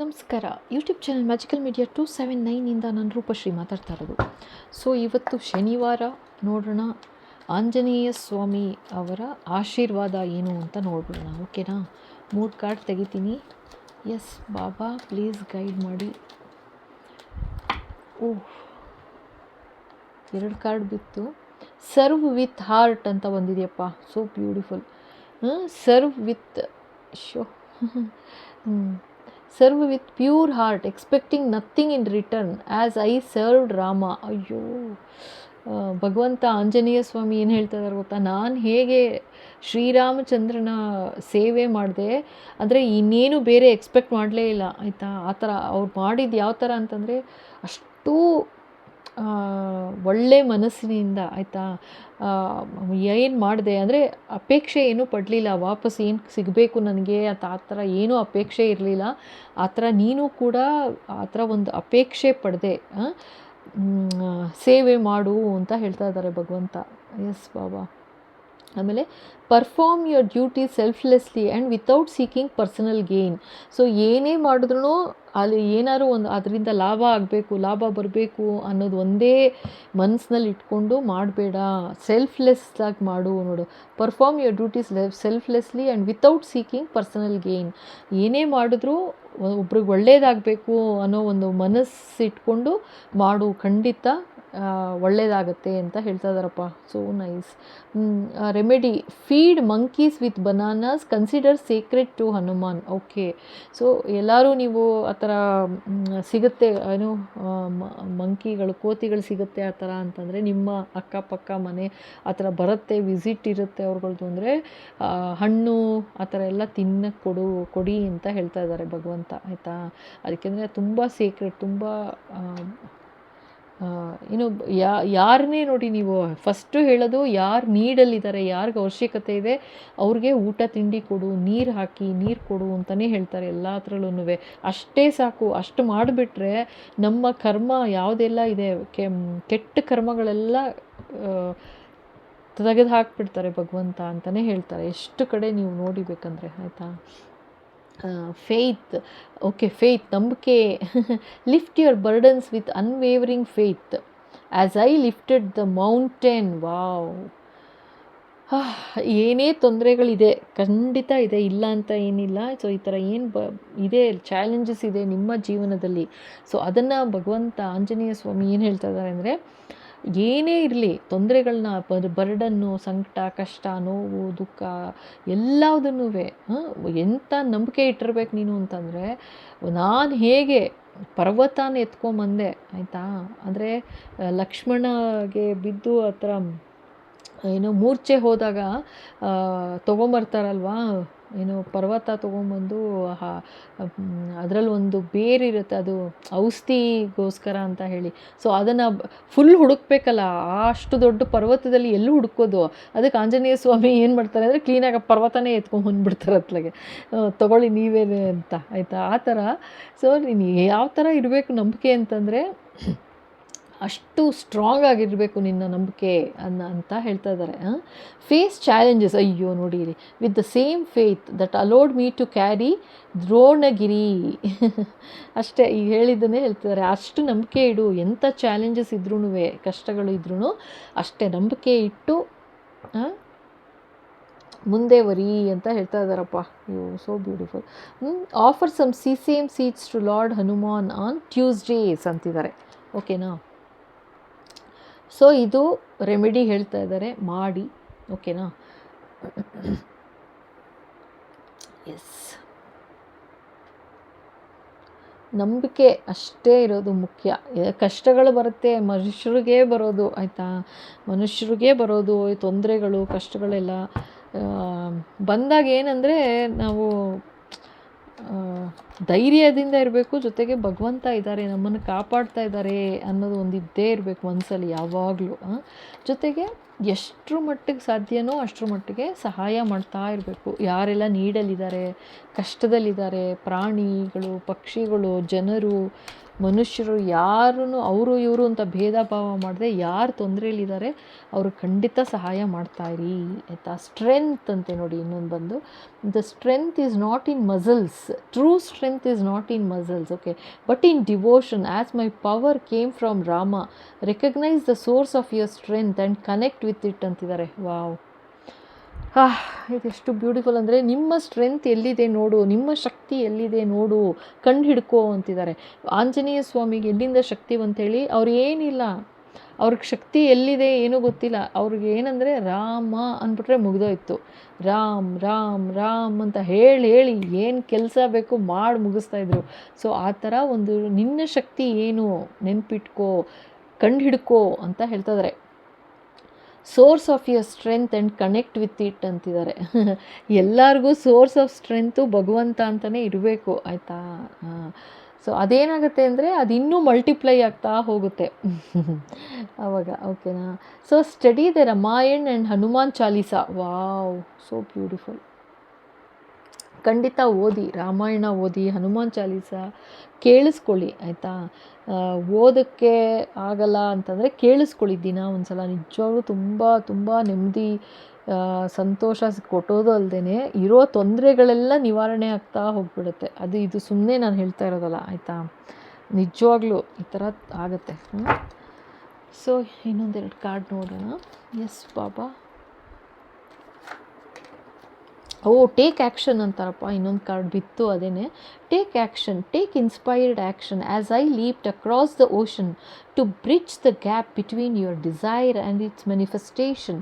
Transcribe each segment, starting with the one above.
ನಮಸ್ಕಾರ. YouTube channel magical media 279 ನಾನು ರೂಪಶ್ರೀ ಮಾತಾಡ್ತಾ ಇರೋದು. ಸೊ ಇವತ್ತು ಶನಿವಾರ, ನೋಡೋಣ ಆಂಜನೇಯ ಸ್ವಾಮಿ ಅವರ ಆಶೀರ್ವಾದ ಏನು ಅಂತ ನೋಡೋಣ. ಓಕೆನಾ? 3 ಕಾರ್ಡ್ ತೆಗಿತೀನಿ. ಎಸ್ ಬಾಬಾ, ಪ್ಲೀಸ್ ಗೈಡ್ ಮಾಡಿ. ಓಹ್, 2 ಕಾರ್ಡ್ ಬಿತ್ತು. ಸರ್ವ್ ವಿತ್ ಹಾರ್ಟ್ ಅಂತ ಬಂದಿದೆಯಪ್ಪ. So beautiful. Serve with serve with pure heart, expecting nothing in return as I served Rama. ಅಯ್ಯೋ, ಭಗವಂತ ಆಂಜನೇಯ ಸ್ವಾಮಿ ಏನು ಹೇಳ್ತಾ ಇದ್ದಾರೆ ಗೊತ್ತಾ? ನಾನು ಹೇಗೆ ಶ್ರೀರಾಮಚಂದ್ರನ ಸೇವೆ ಮಾಡಿದೆ ಅಂದರೆ ಇನ್ನೇನು ಬೇರೆ ಎಕ್ಸ್ಪೆಕ್ಟ್ ಮಾಡಲೇ ಇಲ್ಲ, ಆಯಿತಾ? ಆ ಥರ ಅವ್ರು ಮಾಡಿದ್ದು ಯಾವ ಥರ ಅಂತಂದರೆ ಅಷ್ಟು ಒಳ್ಳೆ ಮನಸ್ಸಿನಿಂದ, ಆಯಿತಾ? ಏನು ಮಾಡಿದೆ ಅಂದರೆ ಅಪೇಕ್ಷೆ ಏನೂ ಪಡಲಿಲ್ಲ, ವಾಪಸ್ ಏನು ಸಿಗಬೇಕು ನನಗೆ ಅಂತ ಆ ಥರ ಏನೂ ಅಪೇಕ್ಷೆ ಇರಲಿಲ್ಲ. ಆ ಥರ ನೀನು ಕೂಡ ಆ ಥರ ಒಂದು ಅಪೇಕ್ಷೆ ಪಡದೆ ಸೇವೆ ಮಾಡು ಅಂತ ಹೇಳ್ತಾ ಇದ್ದಾರೆ ಭಗವಂತ. ಎಸ್ ಬಾಬಾ. ಆಮೇಲೆ perform your duty selflessly and without seeking personal gain. So ಏನೇ ಮಾಡಿದ್ರೂ ಅಲ್ಲಿ ಏನಾದ್ರು ಒಂದು ಅದರಿಂದ ಲಾಭ ಬರಬೇಕು ಅನ್ನೋದು ಒಂದೇ ಮನಸ್ಸಿನಲ್ಲಿ ಇಟ್ಕೊಂಡು ಮಾಡಬೇಡ, ಸೆಲ್ಫ್ಲೆಸ್ಸಾಗಿ ಮಾಡು. ನೋಡು, perform your duties selflessly and without seeking personal gain. ಏನೇ ಮಾಡಿದ್ರೂ ಒಬ್ರಿಗೆ ಒಳ್ಳೆಯದಾಗಬೇಕು ಅನ್ನೋ ಒಂದು ಮನಸ್ಸಿಟ್ಕೊಂಡು ಮಾಡು, ಖಂಡಿತ ಒಳ್ಳೆಯದಾಗತ್ತೆ ಅಂತ ಹೇಳ್ತಾ ಇದ್ದಾರಪ್ಪ. So nice. Remedy, feed monkeys with bananas, consider secret to Hanuman. Okay, so ಎಲ್ಲರೂ ನೀವು ಆ ಥರ ಸಿಗುತ್ತೆ ಏನು, ಮಂಕಿಗಳು, ಕೋತಿಗಳು ಸಿಗುತ್ತೆ ಆ ಥರ ಅಂತಂದರೆ ನಿಮ್ಮ ಅಕ್ಕಪಕ್ಕ ಮನೆ ಆ ಥರ ಬರುತ್ತೆ, ವಿಸಿಟ್ ಇರುತ್ತೆ ಅವ್ರಗಳ್ದು, ಅಂದರೆ ಹಣ್ಣು ಆ ಥರ ಎಲ್ಲ ತಿನ್ನಕ್ಕೆ ಕೊಡಿ ಅಂತ ಹೇಳ್ತಾ ಇದ್ದಾರೆ ಭಗವಂತ, ಆಯಿತಾ? ಅದಕ್ಕೆಂದರೆ ತುಂಬ ಸೀಕ್ರೆಟ್, ತುಂಬ ಏನು ಯಾರನ್ನೇ ನೋಡಿ, ನೀವು ಫಸ್ಟು ಹೇಳೋದು ಯಾರು ನೀಡಲ್ಲಿದ್ದಾರೆ, ಯಾರಿಗೆ ಅವಶ್ಯಕತೆ ಇದೆ ಅವ್ರಿಗೆ ಊಟ ತಿಂಡಿ ಕೊಡು, ನೀರು ಹಾಕಿ, ನೀರು ಕೊಡು ಅಂತಲೇ ಹೇಳ್ತಾರೆ ಎಲ್ಲ ಥರಲ್ಲೂ. ಅಷ್ಟೇ ಸಾಕು, ಅಷ್ಟು ಮಾಡಿಬಿಟ್ರೆ ನಮ್ಮ ಕರ್ಮ ಯಾವುದೆಲ್ಲ ಇದೆ, ಕೆಟ್ಟ ಕರ್ಮಗಳೆಲ್ಲ ತೆಗೆದು ಹಾಕಿಬಿಡ್ತಾರೆ ಭಗವಂತ ಅಂತಲೇ ಹೇಳ್ತಾರೆ. ಎಷ್ಟು ಕಡೆ ನೀವು ನೋಡಿಬೇಕಂದ್ರೆ, ಆಯಿತಾ? ಫೇತ್. ಓಕೆ, ಫೇತ್, ನಂಬಿಕೆ. Lift your burdens with unwavering faith as I lifted the mountain. Wow! ಏನೇ ತೊಂದರೆಗಳಿದೆ, ಖಂಡಿತ ಇದೆ, ಇಲ್ಲ ಅಂತ ಏನಿಲ್ಲ. ಸೊ ಈ ಥರ ಏನು ಇದೆ, ಚಾಲೆಂಜಸ್ ಇದೆ ನಿಮ್ಮ ಜೀವನದಲ್ಲಿ, ಸೊ ಅದನ್ನು ಭಗವಂತ ಆಂಜನೇಯ ಸ್ವಾಮಿ ಏನು ಹೇಳ್ತಾ ಇದ್ದಾರೆ ಅಂದರೆ, ಏನೇ ಇರಲಿ ತೊಂದರೆಗಳನ್ನ, ಬರ್ಡನ್ನು, ಸಂಕಟ, ಕಷ್ಟ, ನೋವು, ದುಃಖ ಎಲ್ಲದನ್ನೂ ಎಂಥ ನಂಬಿಕೆ ಇಟ್ಟಿರ್ಬೇಕು ನೀನು ಅಂತಂದರೆ, ನಾನು ಹೇಗೆ ಪರ್ವತಾನ ಎತ್ಕೊಂಬಂದೆ, ಆಯಿತಾ? ಅಂದರೆ ಲಕ್ಷ್ಮಣಗೆ ಬಿದ್ದು ಆ ಥರ ಏನೋ ಮೂರ್ಛೆ ಹೋದಾಗ ತೊಗೊಂಬರ್ತಾರಲ್ವಾ, ಏನು ಪರ್ವತ ತೊಗೊಂಬಂದು ಅದರಲ್ಲಿ ಒಂದು ಬೇರಿರುತ್ತೆ, ಅದು ಔಷಧಿಗೋಸ್ಕರ ಅಂತ ಹೇಳಿ. ಸೊ ಅದನ್ನು ಫುಲ್ ಹುಡುಕ್ಬೇಕಲ್ಲ, ಅಷ್ಟು ದೊಡ್ಡ ಪರ್ವತದಲ್ಲಿ ಎಲ್ಲೂ ಹುಡುಕೋದು. ಅದಕ್ಕೆ ಆಂಜನೇಯ ಸ್ವಾಮಿ ಏನು ಮಾಡ್ತಾರೆ ಅಂದರೆ ಕ್ಲೀನಾಗಿ ಪರ್ವತನೇ ಎತ್ಕೊಂಡ್ಬಂದ್ಬಿಡ್ತಾರೆ ಅತ್ಲಾಗೆ, ತೊಗೊಳ್ಳಿ ನೀವೇ ಅಂತ, ಆಯಿತಾ? ಆ ಥರ. ಸೊ ನೀನು ಯಾವ ಥರ ಇರಬೇಕು ನಂಬಿಕೆ ಅಂತಂದರೆ, ಅಷ್ಟು ಸ್ಟ್ರಾಂಗ್ ಆಗಿರಬೇಕು ನಿನ್ನ ನಂಬಿಕೆ ಅಂತ ಹೇಳ್ತಾ ಇದ್ದಾರೆ. Face challenges. ಅಯ್ಯೋ ನೋಡಿರಿ, with the same faith that allowed me to carry Dronagiri. ಅಷ್ಟೇ, ಈಗ ಹೇಳಿದ್ದನ್ನೇ ಹೇಳ್ತಿದ್ದಾರೆ. ಅಷ್ಟು ನಂಬಿಕೆ ಇಡು, ಎಂಥ ಚಾಲೆಂಜಸ್ ಇದ್ರೂ, ಕಷ್ಟಗಳು ಇದ್ರೂ ಅಷ್ಟೇ ನಂಬಿಕೆ ಇಟ್ಟು ಮುಂದೆ ವರಿ ಅಂತ ಹೇಳ್ತಾ ಇದ್ದಾರಪ್ಪ. ಅಯ್ಯೋ, so beautiful. Offer sesame seeds to Lord Hanuman on Tuesdays ಅಂತಿದ್ದಾರೆ. ಓಕೆನಾ? ಸೊ ಇದು ರೆಮಿಡಿ ಹೇಳ್ತಾ ಇದ್ದಾರೆ, ಮಾಡಿ. ಓಕೆನಾ? ಎಸ್, ನಂಬಿಕೆ ಅಷ್ಟೇ ಇರೋದು ಮುಖ್ಯ. ಕಷ್ಟಗಳು ಬರುತ್ತೆ, ಮನುಷ್ಯರಿಗೇ ಬರೋದು, ಆಯಿತಾ? ಮನುಷ್ಯರಿಗೇ ಬರೋದು ತೊಂದರೆಗಳು, ಕಷ್ಟಗಳೆಲ್ಲ ಬಂದಾಗ ಏನಂದರೆ ನಾವು ಧೈರ್ಯದಿಂದ ಇರಬೇಕು, ಜೊತೆಗೆ ಭಗವಂತ ಇದ್ದಾರೆ, ನಮ್ಮನ್ನು ಕಾಪಾಡ್ತಾ ಇದ್ದಾರೆ ಅನ್ನೋದು ಒಂದು ಇದ್ದೇ ಇರಬೇಕು ಮನಸ್ಸಲ್ಲಿ ಯಾವಾಗಲೂ. ಜೊತೆಗೆ ಎಷ್ಟರ ಮಟ್ಟಿಗೆ ಸಾಧ್ಯನೋ ಅಷ್ಟರ ಮಟ್ಟಿಗೆ ಸಹಾಯ ಮಾಡ್ತಾ ಇರಬೇಕು. ಯಾರೆಲ್ಲ ನೀಡಲಿದ್ದಾರೆ, ಕಷ್ಟದಲ್ಲಿದ್ದಾರೆ, ಪ್ರಾಣಿಗಳು, ಪಕ್ಷಿಗಳು, ಜನರು, ಮನುಷ್ಯರು ಯಾರೂ ಅವರು ಇವರು ಅಂತ ಭೇದ ಭಾವ ಮಾಡದೆ ಯಾರು ತೊಂದರೆಯಲ್ಲಿದ್ದಾರೆ ಅವರು ಖಂಡಿತ ಸಹಾಯ ಮಾಡ್ತಾಯಿರಿ ಆಯಿತಾ. ಸ್ಟ್ರೆಂತ್ ಅಂತೆ ನೋಡಿ ಇನ್ನೊಂದು ಬಂದು, the strength is not in muscles, true strength is not in muscles, okay, but in devotion as my power came from Rama, recognise the source of your strength and connect with it ಅಂತಿದ್ದಾರೆ. Wow, ಇದೆಷ್ಟು beautiful ಅಂದರೆ, ನಿಮ್ಮ strength ಎಲ್ಲಿದೆ ನೋಡು, ನಿಮ್ಮ ಶಕ್ತಿ ಎಲ್ಲಿದೆ ನೋಡು, ಕಂಡು ಹಿಡ್ಕೋ ಅಂತಿದ್ದಾರೆ. ಆಂಜನೇಯ ಸ್ವಾಮಿಗೆ ಎಲ್ಲಿಂದ ಶಕ್ತಿ ಅಂತೇಳಿ ಅವ್ರು ಏನಿಲ್ಲ, ಅವ್ರಿಗೆ ಶಕ್ತಿ ಎಲ್ಲಿದೆ ಏನೂ ಗೊತ್ತಿಲ್ಲ. ಅವ್ರಿಗೆ ಏನಂದರೆ ರಾಮ ಅಂದ್ಬಿಟ್ರೆ ಮುಗಿದೋಯ್ತು. ರಾಮ್ ರಾಮ್ ರಾಮ್ ಅಂತ ಹೇಳಿ ಏನು ಕೆಲಸ ಬೇಕು ಮಾಡಿ ಮುಗಿಸ್ತಾಯಿದ್ರು. ಸೊ ಆ ಥರ ಒಂದು ನಿನ್ನ ಶಕ್ತಿ ಏನು ನೆನ್ಪಿಟ್ಕೋ, ಕಂಡು ಹಿಡ್ಕೋ ಅಂತ ಹೇಳ್ತಾಯಿದ್ದಾರೆ. Source of your strength and connect with it ಅಂತಿದ್ದಾರೆ. ಎಲ್ಲರಿಗೂ ಸೋರ್ಸ್ ಆಫ್ ಸ್ಟ್ರೆಂತು ಭಗವಂತ ಅಂತಲೇ ಇರಬೇಕು ಆಯಿತಾ. ಸೊ ಅದೇನಾಗುತ್ತೆ ಅಂದರೆ ಅದು ಇನ್ನೂ ಮಲ್ಟಿಪ್ಲೈ ಆಗ್ತಾ ಹೋಗುತ್ತೆ ಆವಾಗ, ಓಕೆನಾ. So study the Ramayan and Hanuman Chalisa. Wow, so beautiful. ಖಂಡಿತ ಓದಿ, ರಾಮಾಯಣ ಓದಿ, ಹನುಮಾನ್ ಚಾಲೀಸ ಕೇಳಿಸ್ಕೊಳ್ಳಿ ಆಯಿತಾ. ಓದೋಕ್ಕೆ ಆಗಲ್ಲ ಅಂತಂದರೆ ಕೇಳಿಸ್ಕೊಳ್ಳಿ ದಿನ ಒಂದು ಸಲ. ನಿಜವಾಗ್ಲೂ ತುಂಬ ತುಂಬ ನೆಮ್ಮದಿ, ಸಂತೋಷ ಕೊಟ್ಟೋದು ಅಲ್ಲದೆ ಇರೋ ತೊಂದರೆಗಳೆಲ್ಲ ನಿವಾರಣೆ ಆಗ್ತಾ ಹೋಗ್ಬಿಡುತ್ತೆ. ಇದು ಸುಮ್ಮನೆ ನಾನು ಹೇಳ್ತಾ ಇರೋದಲ್ಲ ಆಯಿತಾ, ನಿಜವಾಗ್ಲೂ ಈ ಥರ ಆಗುತ್ತೆ. ಸೊ ಇನ್ನೊಂದೆರಡು ಕಾರ್ಡ್ ನೋಡೋಣ. ಎಸ್ ಬಾಬಾ. ಟೇಕ್ ಆ್ಯಕ್ಷನ್ ಅಂತಾರಪ್ಪ, ಇನ್ನೊಂದು ಕಾರ್ಡ್ ಬಿತ್ತು ಅದೇನೆ. Take action, take inspired action as I leaped across the ocean to bridge the gap between your desire and its manifestation.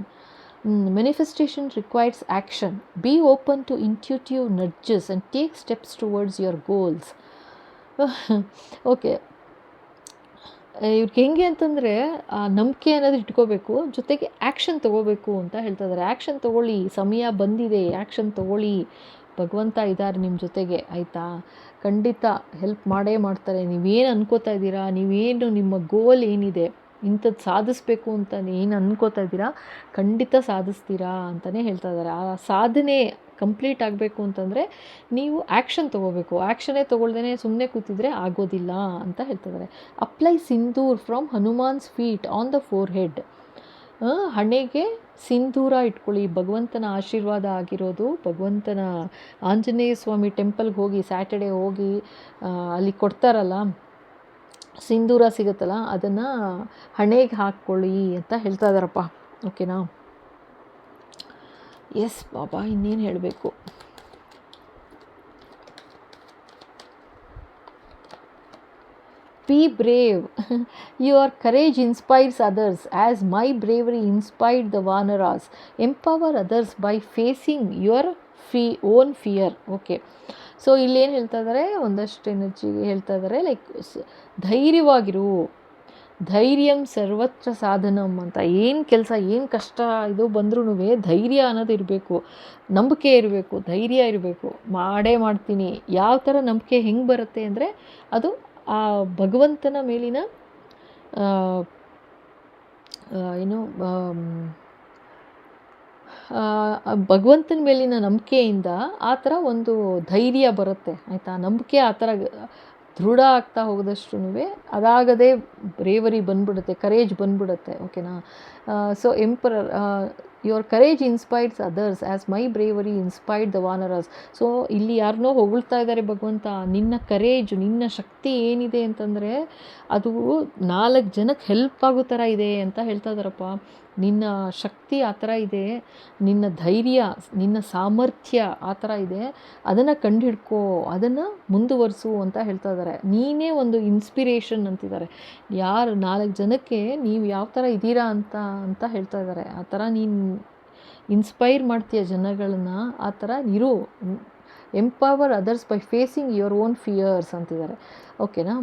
Manifestation requires action. Be open to intuitive nudges and take steps towards your goals. Okay, ಇವ್ರಿಗೆ ಹೆಂಗೆ ಅಂತಂದರೆ ನಂಬಿಕೆ ಅನ್ನೋದು ಇಟ್ಕೋಬೇಕು, ಜೊತೆಗೆ action ತೊಗೋಬೇಕು ಅಂತ ಹೇಳ್ತಾ ಇದ್ದಾರೆ. ಆ್ಯಕ್ಷನ್ ತೊಗೊಳ್ಳಿ, ಸಮಯ ಬಂದಿದೆ, ಆ್ಯಕ್ಷನ್ ತೊಗೊಳ್ಳಿ, ಭಗವಂತ ಇದ್ದಾರೆ ನಿಮ್ಮ ಜೊತೆಗೆ ಆಯಿತಾ. ಖಂಡಿತ ಹೆಲ್ಪ್ ಮಾಡೇ ಮಾಡ್ತಾರೆ. ನೀವೇನು ಅನ್ಕೋತಾ ಇದ್ದೀರಾ, ನೀವೇನು ನಿಮ್ಮ ಗೋಲ್ ಏನಿದೆ, ಇಂಥದ್ದು ಸಾಧಿಸ್ಬೇಕು ಅಂತ ಏನು ಅನ್ಕೋತಾ ಇದ್ದೀರಾ, ಖಂಡಿತ ಸಾಧಿಸ್ತೀರಾ ಅಂತಲೇ ಹೇಳ್ತಾ ಇದ್ದಾರೆ. ಆ ಸಾಧನೆ ಕಂಪ್ಲೀಟ್ ಆಗಬೇಕು ಅಂತಂದರೆ ನೀವು ಆ್ಯಕ್ಷನ್ ತೊಗೋಬೇಕು. ಆ್ಯಕ್ಷನೇ ತೊಗೊಳ್ದೇ ಸುಮ್ಮನೆ ಕೂತಿದ್ರೆ ಆಗೋದಿಲ್ಲ ಅಂತ ಹೇಳ್ತಿದ್ದಾರೆ. Apply sindoor from Hanuman's feet on the forehead. ಹಣೆಗೆ ಸಿಂಧೂರ ಇಟ್ಕೊಳ್ಳಿ, ಭಗವಂತನ ಆಶೀರ್ವಾದ ಆಗಿರೋದು. ಭಗವಂತನ ಆಂಜನೇಯ ಸ್ವಾಮಿ ಟೆಂಪಲ್ಗೆ ಹೋಗಿ, ಸ್ಯಾಟರ್ಡೆ ಹೋಗಿ ಅಲ್ಲಿ ಕೊಡ್ತಾರಲ್ಲ ಸಿಂಧೂರ ಸಿಗುತ್ತಲ್ಲ, ಅದನ್ನು ಹಣೆಗೆ ಹಾಕ್ಕೊಳ್ಳಿ ಅಂತ ಹೇಳ್ತಾ ಇದ್ದಾರಪ್ಪ. ಓಕೆನಾ. ಎಸ್ ಬಾಬಾ, ಇನ್ನೇನು ಹೇಳಬೇಕು. Be brave. Your courage inspires others as my bravery inspired the Vanaras. Empower others by facing your own fear. Okay, so ಇಲ್ಲೇನು ಹೇಳ್ತಾ ಇದ್ದಾರೆ, ಒಂದಷ್ಟು ಎನರ್ಜಿಗೆ ಹೇಳ್ತಾ ಇದ್ದಾರೆ, ಲೈಕ್ ಧೈರ್ಯವಾಗಿರು. ಧೈರ್ಯಂ ಸರ್ವತ್ರ ಸಾಧನಂ ಅಂತ. ಏನು ಕೆಲಸ, ಏನು ಕಷ್ಟ ಇದು ಬಂದ್ರೂ ಧೈರ್ಯ ಅನ್ನೋದು ಇರಬೇಕು, ನಂಬಿಕೆ ಇರಬೇಕು, ಧೈರ್ಯ ಇರಬೇಕು. ಮಾಡೇ ಮಾಡ್ತೀನಿ. ಯಾವ ಥರ ನಂಬಿಕೆ ಹೆಂಗೆ ಬರುತ್ತೆ ಅಂದರೆ, ಅದು ಆ ಭಗವಂತನ ಮೇಲಿನ ಭಗವಂತನ ಮೇಲಿನ ನಂಬಿಕೆಯಿಂದ ಆ ಥರ ಒಂದು ಧೈರ್ಯ ಬರುತ್ತೆ ಆಯಿತಾ. ನಂಬಿಕೆ ಆ ಥರ ದೃಢ ಆಗ್ತಾ ಹೋಗೋದಷ್ಟು ಅದಾಗದೇ ಬ್ರೇವರಿ ಬಂದ್ಬಿಡುತ್ತೆ, ಕರೇಜ್ ಬಂದ್ಬಿಡುತ್ತೆ. ಓಕೆನಾ. So emperor, your courage inspires others as my bravery inspired the vanaras. So ಇಲ್ಲಿ ಯಾರನ್ನೋ ಹೊಗಳ್ತಾ ಇದ್ದಾರೆ ಭಗವಂತ. ನಿನ್ನ ಕರೇಜ್, ನಿನ್ನ ಶಕ್ತಿ ಏನಿದೆ ಅಂತಂದರೆ ಅದು 4 ಜನಕ್ಕೆ ಹೆಲ್ಪ್ ಆಗೋ ಥರ ಇದೆ ಅಂತ ಹೇಳ್ತಾ ಇದ್ದಾರಪ್ಪ. ನಿನ್ನ ಶಕ್ತಿ ಆ ಥರ ಇದೆ, ನಿನ್ನ ಧೈರ್ಯ, ನಿನ್ನ ಸಾಮರ್ಥ್ಯ ಆ ಥರ ಇದೆ. ಅದನ್ನು ಕಂಡುಹಿಡ್ಕೋ, ಅದನ್ನು ಮುಂದುವರಿಸು ಅಂತ ಹೇಳ್ತಾ ಇದ್ದಾರೆ. ನೀನೇ ಒಂದು ಇನ್ಸ್ಪಿರೇಷನ್ ಅಂತಿದ್ದಾರೆ. ಯಾರು 4 ಜನಕ್ಕೆ ನೀವು ಯಾವ ಥರ ಇದ್ದೀರಾ ಅಂತ ಹೇಳ್ತಾ ಇದ್ದಾರೆ. ಆ ಥರ ನೀನು ಇನ್ಸ್ಪೈರ್ ಮಾಡ್ತೀಯ ಜನಗಳನ್ನ, ಆ ಥರ ಇರು. Empower others by facing your own fears ಅಂತಿದ್ದಾರೆ. ಓಕೆನಾ.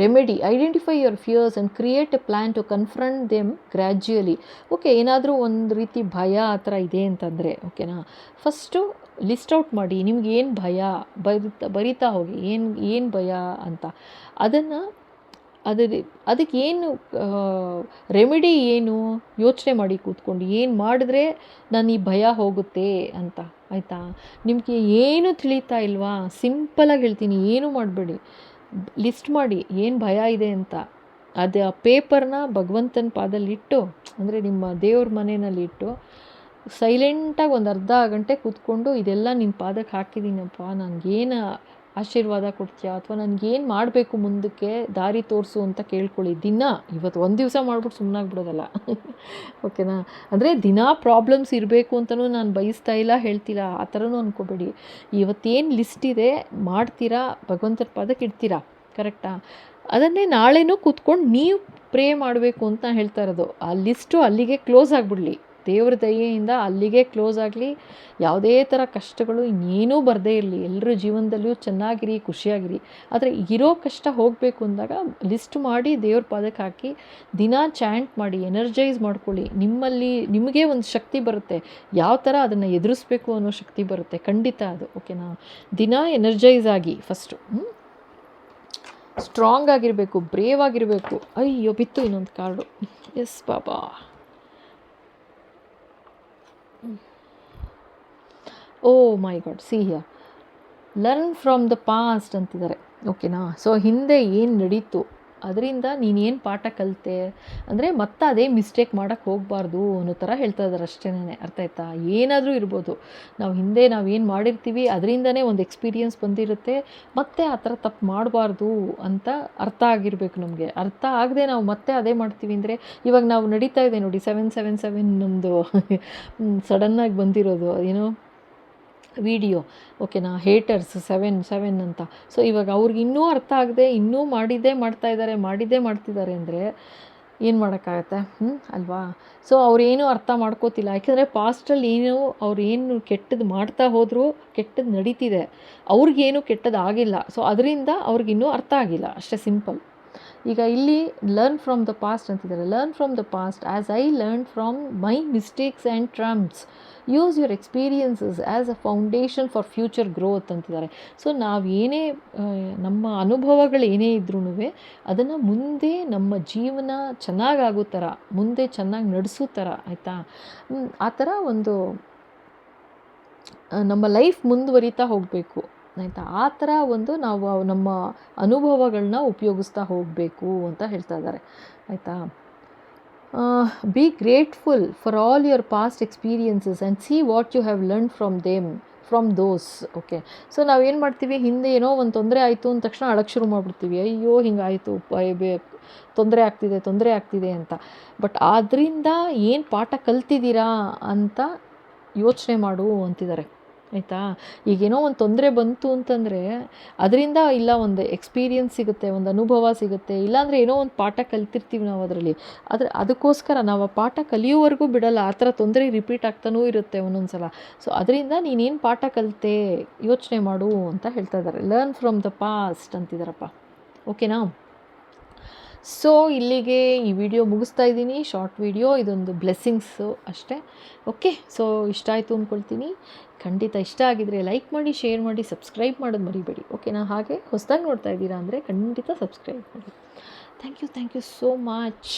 Remedy, identify your fears and create a plan to confront them gradually. Okay, ಏನಾದರೂ ಒಂದು ರೀತಿ ಭಯ ಆ ಥರ ಇದೆ ಅಂತಂದರೆ, ಓಕೆನಾ, ಫಸ್ಟು ಲಿಸ್ಟ್ ಔಟ್ ಮಾಡಿ. ನಿಮ್ಗೆ ಏನು ಭಯ, ಬರಿತಾ ಹೋಗಿ ಏನು ಭಯ ಅಂತ. ಅದನ್ನು ಅದಕ್ಕೇನು ರೆಮಿಡಿ ಏನು ಯೋಚನೆ ಮಾಡಿ ಕೂತ್ಕೊಂಡು ಏನು ಮಾಡಿದ್ರೆ ನಾನು ಈ ಭಯ ಹೋಗುತ್ತೆ ಅಂತ, ಆಯಿತಾ? ನಿಮಗೆ ಏನು ತಿಳಿತಾ ಇಲ್ವಾ? ಸಿಂಪಲಾಗಿ ಹೇಳ್ತೀನಿ, ಏನೂ ಮಾಡಬೇಡಿ, ಲಿಸ್ಟ್ ಮಾಡಿ ಏನು ಭಯ ಇದೆ ಅಂತ. ಅದು ಆ ಪೇಪರ್ನ ಭಗವಂತನ ಪಾದಲ್ಲಿಟ್ಟು, ಅಂದರೆ ನಿಮ್ಮ ದೇವ್ರ ಮನೆಯಲ್ಲಿಟ್ಟು ಸೈಲೆಂಟಾಗಿ ಒಂದು ಅರ್ಧ ಗಂಟೆ ಕೂತ್ಕೊಂಡು ಇದೆಲ್ಲ ನಿನ್ನ ಪಾದಕ್ಕೆ ಹಾಕಿದ್ದೀನಪ್ಪ, ನನಗೇನು ಆಶೀರ್ವಾದ ಕೊಡ್ತೀಯಾ ಅಥವಾ ನನಗೇನು ಮಾಡಬೇಕು ಮುಂದಕ್ಕೆ ದಾರಿ ತೋರಿಸು ಅಂತ ಕೇಳ್ಕೊಳ್ಳಿ. ಇವತ್ತು ಒಂದು ದಿವಸ ಮಾಡ್ಬಿಟ್ಟು ಸುಮ್ಮನಾಗ್ಬಿಡೋದಲ್ಲ ಓಕೆನಾ? ಅಂದರೆ ಪ್ರಾಬ್ಲಮ್ಸ್ ಇರಬೇಕು ಅಂತಲೂ ನಾನು ಬಯಸ್ತಾ ಇಲ್ಲ, ಹೇಳ್ತಿಲ್ಲ, ಆ ಥರನೂ ಅಂದ್ಕೋಬೇಡಿ. ಇವತ್ತೇನು ಲಿಸ್ಟ್ ಇದೆ ಮಾಡ್ತೀರಾ, ಭಗವಂತನ ಪಾದಕ್ಕೆ ಇಡ್ತೀರಾ, ಕರೆಕ್ಟಾ? ಅದನ್ನೇ ನಾಳೆನೂ ಕೂತ್ಕೊಂಡು ನೀವು ಪ್ರೇ ಮಾಡಬೇಕು ಅಂತ ಹೇಳ್ತಾ ಇರೋದು. ಆ ಲಿಸ್ಟು ಅಲ್ಲಿಗೆ ಕ್ಲೋಸ್ ಆಗಿಬಿಡಲಿ, ದೇವ್ರ ದಯೆಯಿಂದ ಅಲ್ಲಿಗೆ ಕ್ಲೋಸ್ ಆಗಲಿ. ಯಾವುದೇ ಥರ ಕಷ್ಟಗಳು ಇನ್ನೇನೂ ಬರದೇ ಇರಲಿ, ಎಲ್ಲರ ಜೀವನದಲ್ಲೂ ಚೆನ್ನಾಗಿರಿ, ಖುಷಿಯಾಗಿರಿ. ಆದರೆ ಇರೋ ಕಷ್ಟ ಹೋಗಬೇಕು ಅಂದಾಗ ಲಿಸ್ಟ್ ಮಾಡಿ ದೇವ್ರ ಪಾದಕ್ಕೆ ಹಾಕಿ ದಿನ ಚಾಂಟ್ ಮಾಡಿ, ಎನರ್ಜೈಸ್ ಮಾಡ್ಕೊಳ್ಳಿ. ನಿಮಗೆ ಒಂದು ಶಕ್ತಿ ಬರುತ್ತೆ, ಯಾವ ಥರ ಅದನ್ನು ಎದುರಿಸ್ಬೇಕು ಅನ್ನೋ ಶಕ್ತಿ ಬರುತ್ತೆ, ಖಂಡಿತ ಅದು. ಓಕೆನಾ? ದಿನ ಎನರ್ಜೈಸ್ ಆಗಿ ಫಸ್ಟು ಸ್ಟ್ರಾಂಗ್ ಆಗಿರಬೇಕು, ಬ್ರೇವ್ ಆಗಿರಬೇಕು. ಅಯ್ಯೋ ಬಿತ್ತು ಇನ್ನೊಂದು card. Yes Baba. Oh my God, see here, learn from the past ಅಂತಿದ್ದಾರೆ. ಓಕೆನಾ? ಸೊ ಹಿಂದೆ ಏನು ನಡೀತು ಅದರಿಂದ ನೀನೇನು ಪಾಠ ಕಲಿತೆ ಅಂದರೆ ಮತ್ತೆ ಅದೇ ಮಿಸ್ಟೇಕ್ ಮಾಡೋಕ್ಕೆ ಹೋಗಬಾರ್ದು ಅನ್ನೋ ಥರ ಹೇಳ್ತಾ ಇದ್ದಾರೆ ಅಷ್ಟೇನೆ. ಅರ್ಥ ಆಯ್ತಾ? ಏನಾದರೂ ಇರ್ಬೋದು, ಹಿಂದೆ ನಾವೇನು ಮಾಡಿರ್ತೀವಿ ಅದರಿಂದನೇ ಒಂದು ಎಕ್ಸ್ಪೀರಿಯನ್ಸ್ ಬಂದಿರುತ್ತೆ, ಮತ್ತೆ ಆ ಥರ ತಪ್ಪು ಮಾಡಬಾರ್ದು ಅಂತ ಅರ್ಥ ಆಗಿರಬೇಕು ನಮಗೆ. ಅರ್ಥ ಆಗದೆ ನಾವು ಮತ್ತೆ ಅದೇ ಮಾಡ್ತೀವಿ ಅಂದರೆ, ಇವಾಗ ನಾವು ನಡೀತಾ ಇದೆ ನೋಡಿ 777 ನಮ್ಮದು ಸಡನ್ನಾಗಿ ಬಂದಿರೋದು ಏನೋ ವಿಡಿಯೋ, ಓಕೆನಾ? ಹೇಟರ್ಸ್ 7 ಅಂತ. ಸೊ ಇವಾಗ ಅವ್ರಿಗೆ ಇನ್ನೂ ಅರ್ಥ ಆಗದೆ ಇನ್ನೂ ಮಾಡಿದ್ದೇ ಮಾಡ್ತಿದ್ದಾರೆ ಅಂದರೆ ಏನು ಮಾಡೋಕ್ಕಾಗತ್ತೆ, ಅಲ್ವಾ? ಸೊ ಅವ್ರೇನೂ ಅರ್ಥ ಮಾಡ್ಕೋತಿಲ್ಲ, ಯಾಕೆಂದರೆ ಪಾಸ್ಟಲ್ಲಿ ಅವ್ರು ಏನು ಕೆಟ್ಟದ್ದು ಮಾಡ್ತಾ ಹೋದರೂ ಕೆಟ್ಟದ್ದು ನಡೀತಿದೆ, ಅವ್ರಿಗೇನು ಕೆಟ್ಟದ್ದು ಆಗಿಲ್ಲ. ಸೊ ಅದರಿಂದ ಅವ್ರಿಗಿನ್ನೂ ಅರ್ಥ ಆಗಿಲ್ಲ, ಅಷ್ಟೇ ಸಿಂಪಲ್. ಈಗ ಇಲ್ಲಿ ಲರ್ನ್ ಫ್ರಮ್ ದ ಪಾಸ್ಟ್ ಅಂತಿದ್ದಾರೆ. Learn from the past as I learn from my mistakes and triumphs. Use your experiences as a foundation for future growth ಅಂತಿದ್ದಾರೆ. ಸೊ ನಾವೇನೇ ನಮ್ಮ ಅನುಭವಗಳು ಏನೇ ಇದ್ರೂ ಅದನ್ನು ಮುಂದೆ ನಮ್ಮ ಜೀವನ ಚೆನ್ನಾಗಾಗೋ ಥರ, ಮುಂದೆ ಚೆನ್ನಾಗಿ ನಡೆಸೋ ಥರ, ಆಯಿತಾ? ಆ ಥರ ಒಂದು ನಮ್ಮ ಲೈಫ್ ಮುಂದುವರಿತಾ ಹೋಗಬೇಕು, ಆಯಿತಾ? ಆ ಥರ ಒಂದು ನಾವು ನಮ್ಮ ಅನುಭವಗಳನ್ನ ಉಪಯೋಗಿಸ್ತಾ ಹೋಗಬೇಕು ಅಂತ ಹೇಳ್ತಾ ಇದ್ದಾರೆ, ಆಯಿತಾ? Be grateful for all your past experiences and see what you have learn from those. Okay. So ನಾವೇನು ಮಾಡ್ತೀವಿ, ಹಿಂದೆ ಏನೋ ಒಂದು ತೊಂದರೆ ಆಯಿತು ಅಂದ ತಕ್ಷಣ ಅಳಕ್ಕೆ ಶುರು ಮಾಡಿಬಿಡ್ತೀವಿ, ಅಯ್ಯೋ ಹಿಂಗಾಯಿತು, ತೊಂದರೆ ಆಗ್ತಿದೆ ಅಂತ. ಬಟ್ ಅದರಿಂದ ಏನು ಪಾಠ ಕಲ್ತಿದ್ದೀರಾ ಅಂತ ಯೋಚನೆ ಮಾಡು ಅಂತಿದ್ದಾರೆ, ಆಯಿತಾ? ಈಗೇನೋ ಒಂದು ತೊಂದರೆ ಬಂತು ಅಂತಂದರೆ ಅದರಿಂದ ಇಲ್ಲ ಒಂದು ಎಕ್ಸ್ಪೀರಿಯನ್ಸ್ ಸಿಗುತ್ತೆ, ಒಂದು ಅನುಭವ ಸಿಗುತ್ತೆ, ಇಲ್ಲಾಂದರೆ ಏನೋ ಒಂದು ಪಾಠ ಕಲ್ತಿರ್ತೀವಿ ನಾವು ಅದರಲ್ಲಿ. ಅದಕ್ಕೋಸ್ಕರ ನಾವು ಆ ಪಾಠ ಕಲಿಯೋವರೆಗೂ ಬಿಡಲ್ಲ, ಆ ಥರ ತೊಂದರೆ ರಿಪೀಟ್ ಆಗ್ತಾನೂ ಇರುತ್ತೆ ಒಂದೊಂದು ಸಲ. ಸೊ ಅದರಿಂದ ನೀನೇನು ಪಾಠ ಕಲಿತೆ ಯೋಚನೆ ಮಾಡು ಅಂತ ಹೇಳ್ತಾ ಇದ್ದಾರೆ. ಲರ್ನ್ ಫ್ರಮ್ ದ ಪಾಸ್ಟ್ ಅಂತಿದ್ದಾರಪ್ಪ, ಓಕೆನಾ? ಸೊ ಇಲ್ಲಿಗೆ ಈ ವಿಡಿಯೋ ಮುಗಿಸ್ತಾ ಇದ್ದೀನಿ, ಶಾರ್ಟ್ ವಿಡಿಯೋ, ಇದೊಂದು ಬ್ಲೆಸ್ಸಿಂಗ್ಸು ಅಷ್ಟೇ. ಓಕೆ. ಸೊ ಇಷ್ಟ ಆಯಿತು ಅಂದ್ಕೊಳ್ತೀನಿ. ಖಂಡಿತ ಇಷ್ಟ ಆಗಿದರೆ ಲೈಕ್ ಮಾಡಿ, ಶೇರ್ ಮಾಡಿ, ಸಬ್ಸ್ಕ್ರೈಬ್ ಮಾಡೋದು ಮರಿಬೇಡಿ, ಓಕೆನಾ? ಹಾಗೆ ಹೊಸದಾಗಿ ನೋಡ್ತಾ ಇದ್ದೀರಾ ಅಂದರೆ ಖಂಡಿತ ಸಬ್ಸ್ಕ್ರೈಬ್ ಮಾಡಿ. Thank you so much.